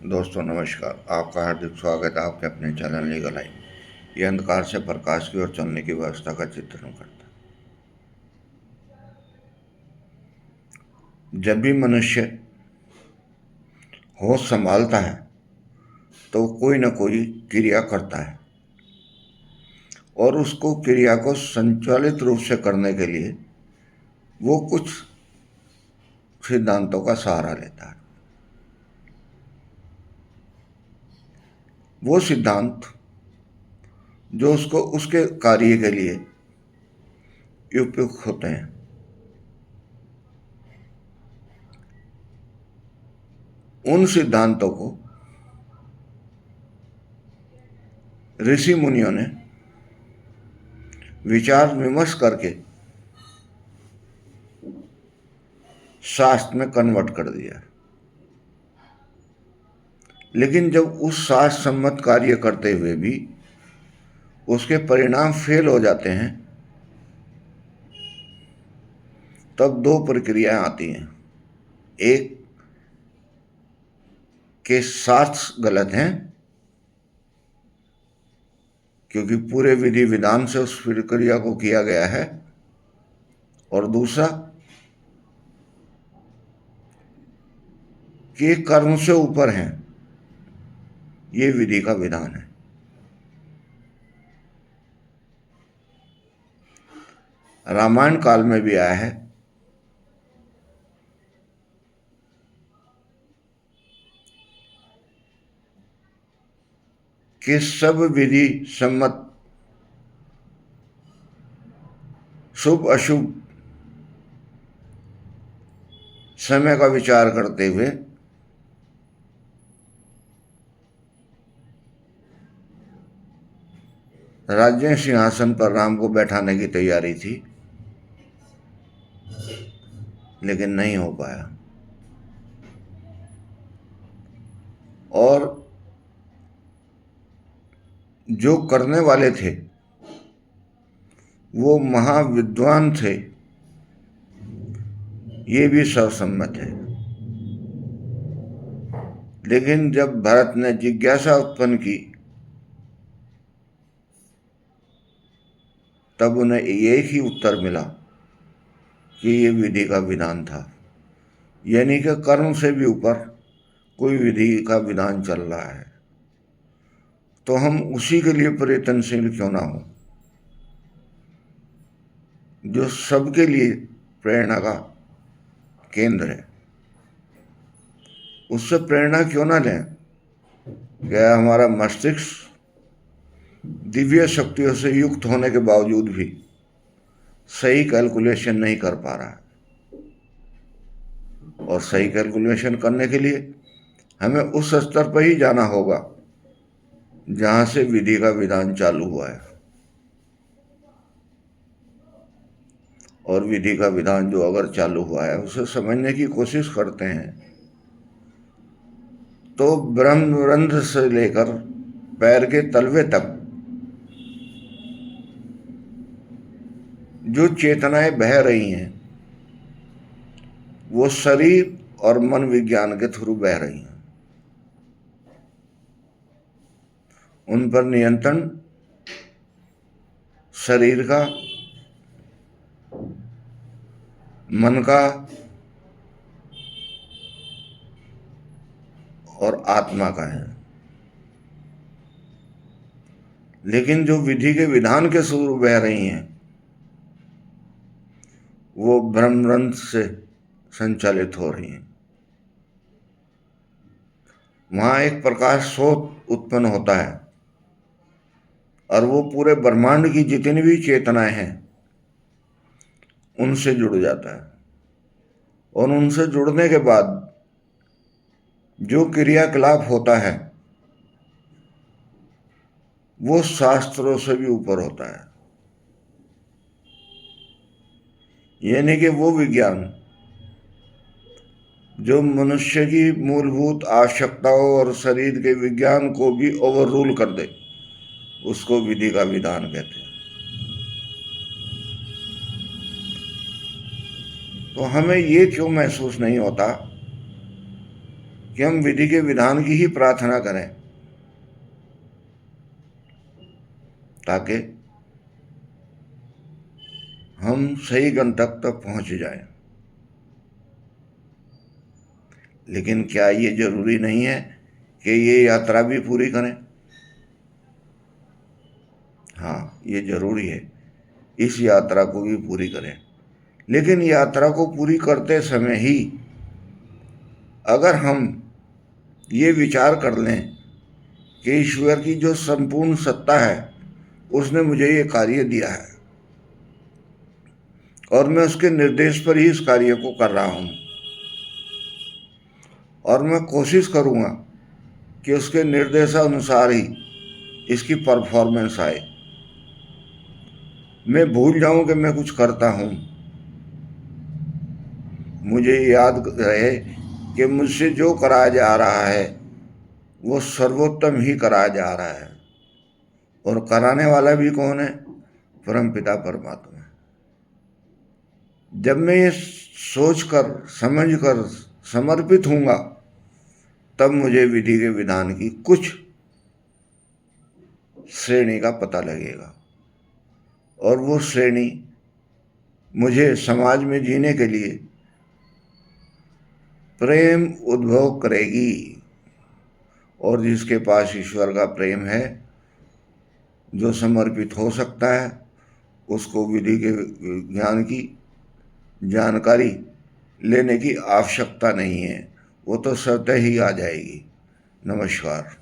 दोस्तों नमस्कार। आपका हार्दिक स्वागत है आपके अपने चैनल लीगल लाइन। ये अंधकार से प्रकाश की ओर चलने की व्यवस्था का चित्रण करता है। जब भी मनुष्य होश संभालता है तो कोई न कोई क्रिया करता है और उसको क्रिया को संचालित रूप से करने के लिए वो कुछ सिद्धांतों का सहारा लेता है। वो सिद्धांत जो उसको उसके कार्य के लिए उपयुक्त होते हैं, उन सिद्धांतों को ऋषि मुनियों ने विचार विमर्श करके शास्त्र में कन्वर्ट कर दिया। लेकिन जब उस शास्त्र सम्मत कार्य करते हुए भी उसके परिणाम फेल हो जाते हैं, तब दो प्रक्रियाएं आती हैं। एक के शास्त्र गलत हैं क्योंकि पूरे विधि विधान से उस प्रक्रिया को किया गया है, और दूसरा कि कर्म से ऊपर हैं, ये विधि का विधान है। रामायण काल में भी आया है कि सब विधि सम्मत शुभ अशुभ समय का विचार करते हुए राज्य सिंहासन पर राम को बैठाने की तैयारी थी, लेकिन नहीं हो पाया। और जो करने वाले थे वो महाविद्वान थे, ये भी सर्वसम्मत है। लेकिन जब भरत ने जिज्ञासा उत्पन्न की तब उन्हें एक ही उत्तर मिला कि ये विधि का विधान था, यानी कि कर्म से भी ऊपर कोई विधि का विधान चल रहा है, तो हम उसी के लिए प्रयत्नशील क्यों ना हो जो सबके लिए प्रेरणा का केंद्र है। उससे प्रेरणा क्यों ना लें? क्या हमारा मस्तिष्क दिव्य शक्तियों से युक्त होने के बावजूद भी सही कैलकुलेशन नहीं कर पा रहा है, और सही कैलकुलेशन करने के लिए हमें उस स्तर पर ही जाना होगा जहां से विधि का विधान चालू हुआ है। और विधि का विधान जो अगर चालू हुआ है उसे समझने की कोशिश करते हैं तो ब्रह्मरंध्र से लेकर पैर के तलवे तक जो चेतनाएं बह रही हैं वो शरीर और मन विज्ञान के थ्रू बह रही हैं। उन पर नियंत्रण शरीर का, मन का और आत्मा का है। लेकिन जो विधि के विधान के थ्रू बह रही हैं वो ब्रह्मरंध्र से संचालित हो रही हैं। वहां एक प्रकाश स्रोत उत्पन्न होता है और वो पूरे ब्रह्मांड की जितनी भी चेतनाएं हैं उनसे जुड़ जाता है, और उनसे जुड़ने के बाद जो क्रियाकलाप होता है वो शास्त्रों से भी ऊपर होता है। यानी कि वो विज्ञान जो मनुष्य की मूलभूत आवश्यकताओं और शरीर के विज्ञान को भी ओवर रूल कर दे, उसको विधि का विधान कहते हैं। तो हमें ये क्यों महसूस नहीं होता कि हम विधि के विधान की ही प्रार्थना करें, ताकि हम सही गंतव्य तक पहुंच जाएं। लेकिन क्या ये जरूरी नहीं है कि ये यात्रा भी पूरी करें? हाँ, ये जरूरी है, इस यात्रा को भी पूरी करें। लेकिन यात्रा को पूरी करते समय ही अगर हम ये विचार कर लें कि ईश्वर की जो संपूर्ण सत्ता है उसने मुझे ये कार्य दिया है और मैं उसके निर्देश पर ही इस कार्य को कर रहा हूँ, और मैं कोशिश करूँगा कि उसके निर्देशानुसार ही इसकी परफॉर्मेंस आए। मैं भूल जाऊं कि मैं कुछ करता हूँ, मुझे याद रहे कि मुझसे जो कराया जा रहा है वो सर्वोत्तम ही कराया जा रहा है, और कराने वाला भी कौन है? परमपिता परमात्मा। जब मैं ये सोचकर समझकर समर्पित हूँगा, तब मुझे विधि के विधान की कुछ श्रेणी का पता लगेगा, और वो श्रेणी मुझे समाज में जीने के लिए प्रेम उद्भव करेगी। और जिसके पास ईश्वर का प्रेम है, जो समर्पित हो सकता है, उसको विधि के ज्ञान की जानकारी लेने की आवश्यकता नहीं है, वो तो स्वतः ही आ जाएगी। नमस्कार।